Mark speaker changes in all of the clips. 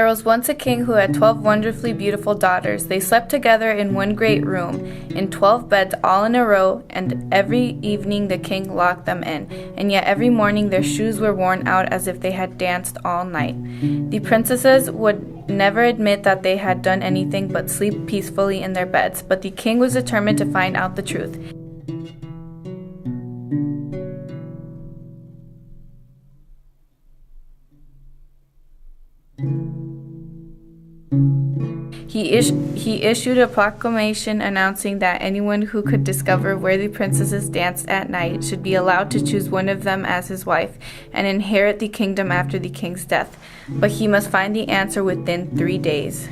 Speaker 1: was once a king who had 12 wonderfully beautiful daughters. They slept together in one great room, in 12 beds all in a row, and every evening the king locked them in, and yet every morning their shoes were worn out as if they had danced all night. The princesses would never admit that they had done anything but sleep peacefully in their beds, but the king was determined to find out the truth. He issued a proclamation announcing that anyone who could discover where the princesses danced at night should be allowed to choose one of them as his wife and inherit the kingdom after the king's death, but he must find the answer within 3 days.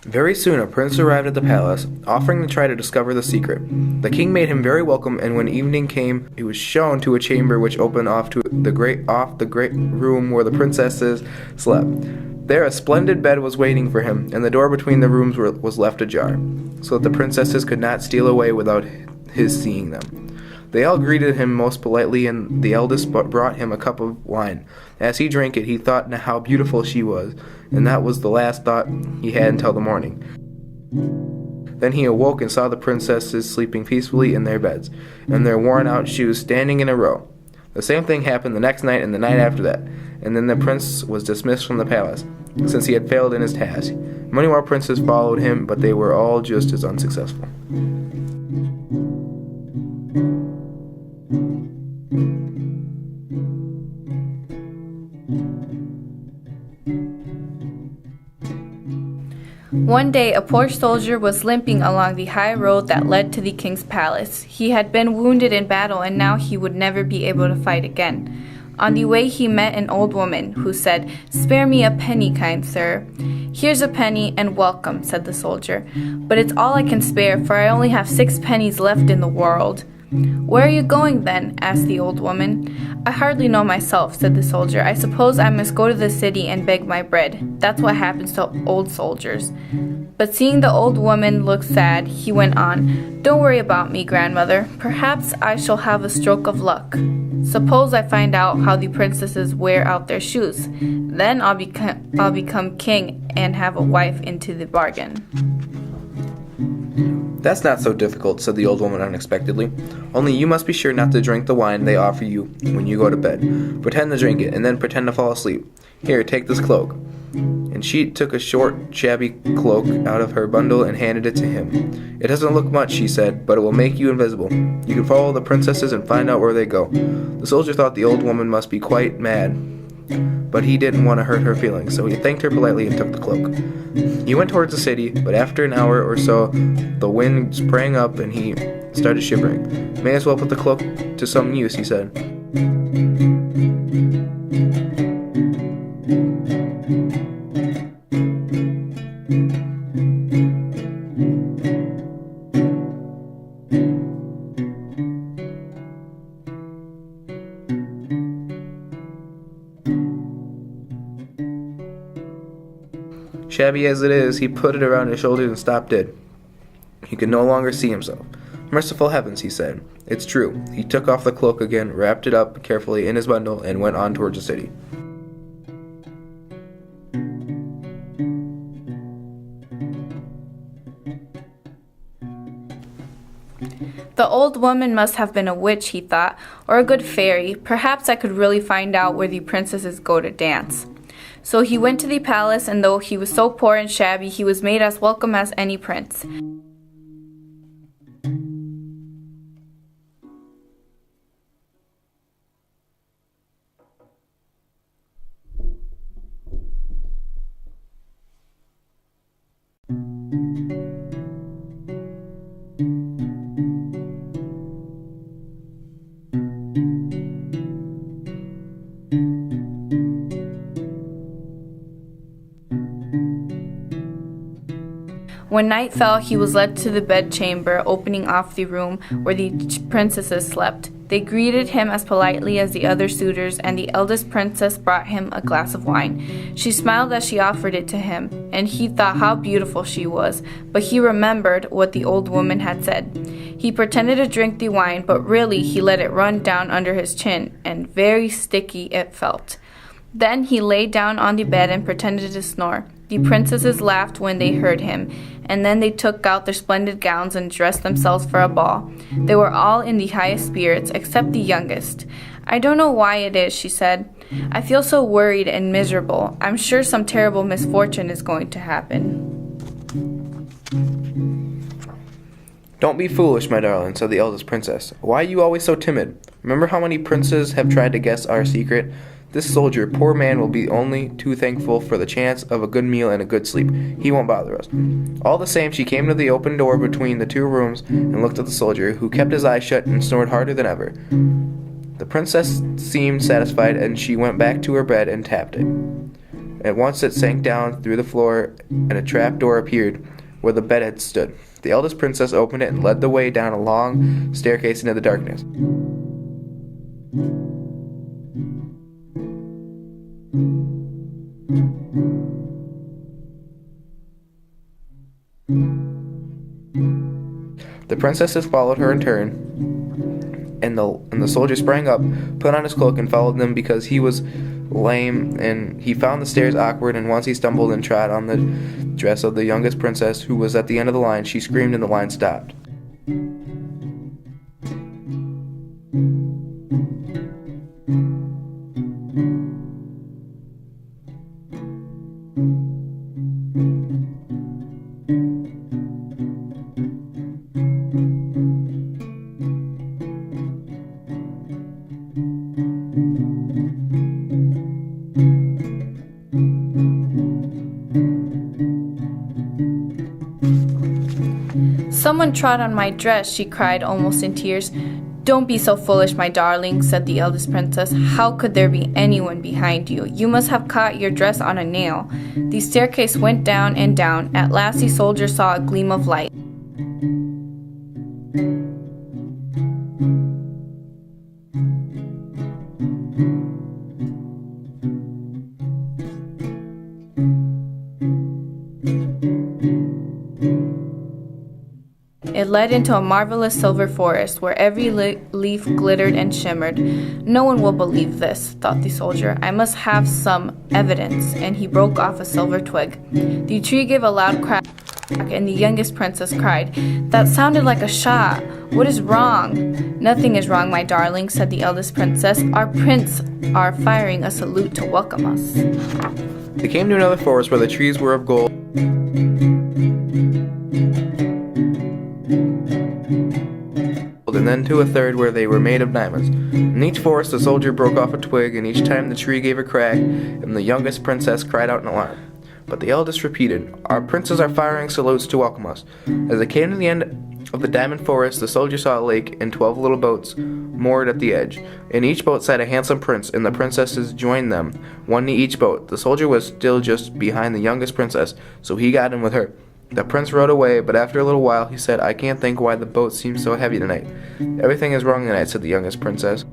Speaker 2: Very soon a prince arrived at the palace, offering to try to discover the secret. The king made him very welcome, and when evening came, he was shown to a chamber which opened off the great room where the princesses slept. There a splendid bed was waiting for him, and the door between the rooms was left ajar, so that the princesses could not steal away without his seeing them. They all greeted him most politely, and the eldest brought him a cup of wine. As he drank it, he thought how beautiful she was, and that was the last thought he had until the morning. Then he awoke and saw the princesses sleeping peacefully in their beds, and their worn-out shoes standing in a row. The same thing happened the next night and the night after that, and then the prince was dismissed from the palace, since he had failed in his task. Many more princes followed him, but they were all just as unsuccessful.
Speaker 1: One day, a poor soldier was limping along the high road that led to the king's palace. He had been wounded in battle, and now he would never be able to fight again. On the way, he met an old woman, who said, "Spare me a penny, kind sir." "Here's a penny, and welcome," said the soldier. "But it's all I can spare, for I only have 6 pennies left in the world." "Where are you going, then?" asked the old woman. "I hardly know myself," said the soldier. "I suppose I must go to the city and beg my bread. That's what happens to old soldiers." But seeing the old woman look sad, he went on, "Don't worry about me, grandmother. Perhaps I shall have a stroke of luck. Suppose I find out how the princesses wear out their shoes. Then I'll become king and have a wife into the bargain."
Speaker 2: "That's not so difficult," said the old woman unexpectedly. "Only you must be sure not to drink the wine they offer you when you go to bed. Pretend to drink it, and then pretend to fall asleep. Here, take this cloak." And she took a short, shabby cloak out of her bundle and handed it to him. "It doesn't look much," she said, "but it will make you invisible. You can follow the princesses and find out where they go." The soldier thought the old woman must be quite mad, but he didn't want to hurt her feelings, so he thanked her politely and took the cloak. He went towards the city, but after an hour or so, the wind sprang up and he started shivering. "May as well put the cloak to some use," he said. Shabby as it is, he put it around his shoulders and stopped dead. He could no longer see himself. "Merciful heavens," he said. "It's true." He took off the cloak again, wrapped it up carefully in his bundle, and went on towards the city.
Speaker 1: The old woman must have been a witch, he thought, or a good fairy. Perhaps I could really find out where the princesses go to dance. So he went to the palace, and though he was so poor and shabby, he was made as welcome as any prince. When night fell, he was led to the bedchamber opening off the room where the princesses slept. They greeted him as politely as the other suitors, and the eldest princess brought him a glass of wine. She smiled as she offered it to him, and he thought how beautiful she was, but he remembered what the old woman had said. He pretended to drink the wine, but really he let it run down under his chin, and very sticky it felt. Then he lay down on the bed and pretended to snore. The princesses laughed when they heard him, and then they took out their splendid gowns and dressed themselves for a ball. They were all in the highest spirits, except the youngest. "I don't know why it is," she said. "I feel so worried and miserable. I'm sure some terrible misfortune is going to happen."
Speaker 2: "Don't be foolish, my darling," said the eldest princess. "Why are you always so timid? Remember how many princes have tried to guess our secret? This soldier, poor man, will be only too thankful for the chance of a good meal and a good sleep. He won't bother us." All the same, she came to the open door between the two rooms and looked at the soldier, who kept his eyes shut and snored harder than ever. The princess seemed satisfied, and she went back to her bed and tapped it. At once it sank down through the floor, and a trap door appeared where the bed had stood. The eldest princess opened it and led the way down a long staircase into the darkness. The princesses followed her in turn, and the soldier sprang up, put on his cloak, and followed them because he was lame, and he found the stairs awkward, and once he stumbled and trod on the dress of the youngest princess, who was at the end of the line. She screamed, and the line stopped.
Speaker 1: "Someone trod on my dress," she cried, almost in tears. "Don't be so foolish, my darling," said the eldest princess. "How could there be anyone behind you? You must have caught your dress on a nail." The staircase went down and down. At last the soldier saw a gleam of light. It led into a marvelous silver forest where every leaf glittered and shimmered. "No one will believe this," thought the soldier. "I must have some evidence," and he broke off a silver twig. The tree gave a loud crack, and the youngest princess cried, "That sounded like a shot. What is wrong?" "Nothing is wrong, my darling," said the eldest princess. "Our prince are firing a salute to welcome us."
Speaker 2: They came to another forest where the trees were of gold, and then to a third where they were made of diamonds. In each forest the soldier broke off a twig, and each time the tree gave a crack, and the youngest princess cried out in alarm. But the eldest repeated, "Our princes are firing salutes to welcome us." As they came to the end of the diamond forest, the soldier saw a lake and 12 little boats moored at the edge. In each boat sat a handsome prince, and the princesses joined them, one in each boat. The soldier was still just behind the youngest princess, so he got in with her. The prince rode away, but after a little while he said, "I can't think why the boat seems so heavy tonight." "Everything is wrong tonight," said the youngest princess.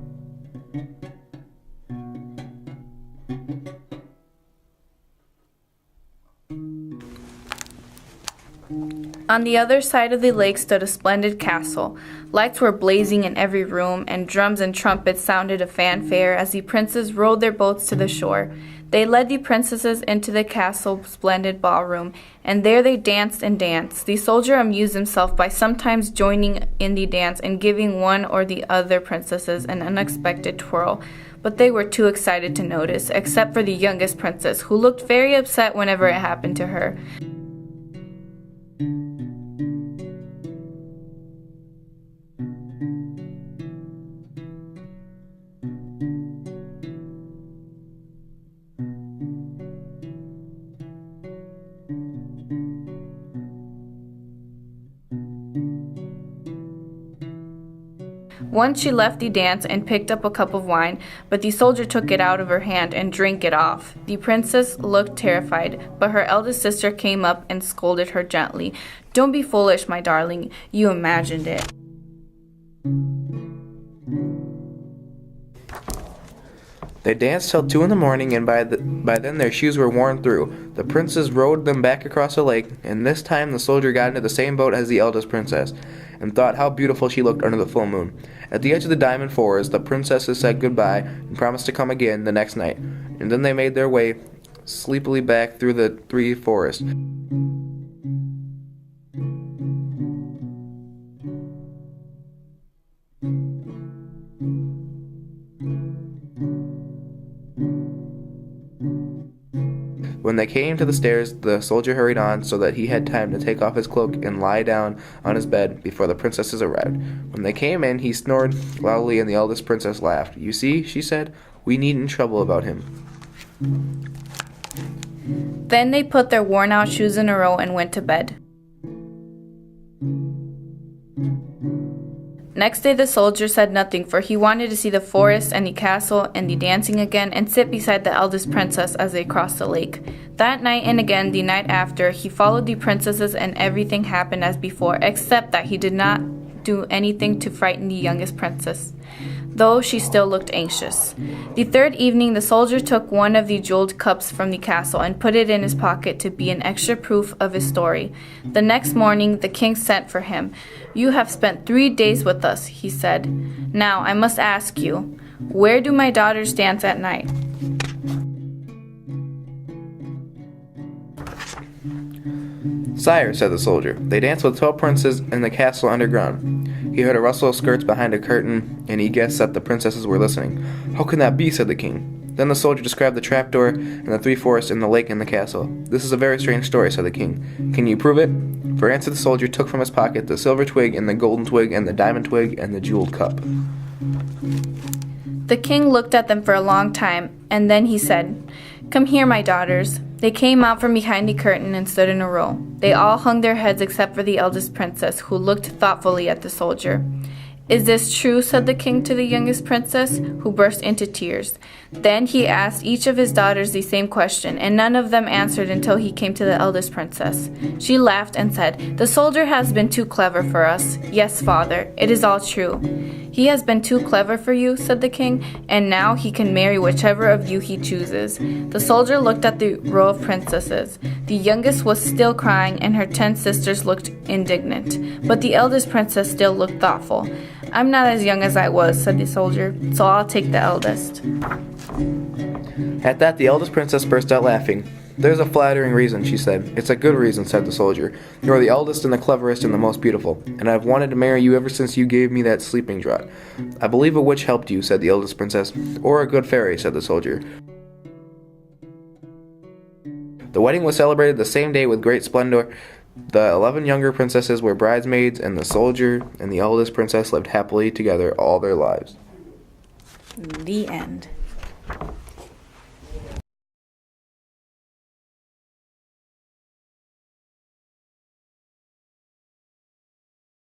Speaker 1: On the other side of the lake stood a splendid castle. Lights were blazing in every room, and drums and trumpets sounded a fanfare as the princes rowed their boats to the shore. They led the princesses into the castle's splendid ballroom, and there they danced and danced. The soldier amused himself by sometimes joining in the dance and giving one or the other princesses an unexpected twirl, but they were too excited to notice, except for the youngest princess, who looked very upset whenever it happened to her. Once she left the dance and picked up a cup of wine, but the soldier took it out of her hand and drank it off. The princess looked terrified, but her eldest sister came up and scolded her gently. "Don't be foolish, my darling. You imagined it."
Speaker 2: They danced till 2 in the morning, and by then their shoes were worn through. The princes rowed them back across the lake, and this time the soldier got into the same boat as the eldest princess, and thought how beautiful she looked under the full moon. At the edge of the diamond forest, the princesses said goodbye and promised to come again the next night, and then they made their way sleepily back through the three forests. When they came to the stairs, the soldier hurried on so that he had time to take off his cloak and lie down on his bed before the princesses arrived. When they came in, he snored loudly and the eldest princess laughed. "You see," she said, "we needn't trouble about him."
Speaker 1: Then they put their worn-out shoes in a row and went to bed. Next day the soldier said nothing, for he wanted to see the forest and the castle and the dancing again and sit beside the eldest princess as they crossed the lake. That night and again the night after, he followed the princesses and everything happened as before, except that he did not do anything to frighten the youngest princess, though she still looked anxious. The third evening the soldier took one of the jeweled cups from the castle and put it in his pocket to be an extra proof of his story. The next morning the king sent for him. "You have spent 3 days with us," he said. "Now I must ask you, where do my daughters dance at night?"
Speaker 2: "Sire," said the soldier, "they dance with 12 princes in the castle underground." He heard a rustle of skirts behind a curtain, and he guessed that the princesses were listening. "How can that be?" said the king. Then the soldier described the trapdoor and the three forests and the lake and the castle. "This is a very strange story," said the king. "Can you prove it?" For answer the soldier took from his pocket the silver twig and the golden twig and the diamond twig and the jeweled cup.
Speaker 1: The king looked at them for a long time, and then he said, "Come here, my daughters." They came out from behind the curtain and stood in a row. They all hung their heads except for the eldest princess, who looked thoughtfully at the soldier. "Is this true?" said the king to the youngest princess, who burst into tears. Then he asked each of his daughters the same question, and none of them answered until he came to the eldest princess. She laughed and said, "The soldier has been too clever for us." "Yes, father, it is all true." "He has been too clever for you," said the king, "and now he can marry whichever of you he chooses." The soldier looked at the row of princesses. The youngest was still crying, and her 10 sisters looked indignant, but the eldest princess still looked thoughtful. "I'm not as young as I was," said the soldier, "so I'll take the eldest."
Speaker 2: At that, the eldest princess burst out laughing. "There's a flattering reason," she said. "It's a good reason," said the soldier. "You are the eldest and the cleverest and the most beautiful, and I've wanted to marry you ever since you gave me that sleeping draught." "I believe a witch helped you," said the eldest princess. "Or a good fairy," said the soldier. The wedding was celebrated the same day with great splendor. The 11 younger princesses were bridesmaids, and the soldier and the eldest princess lived happily together all their lives.
Speaker 1: The end.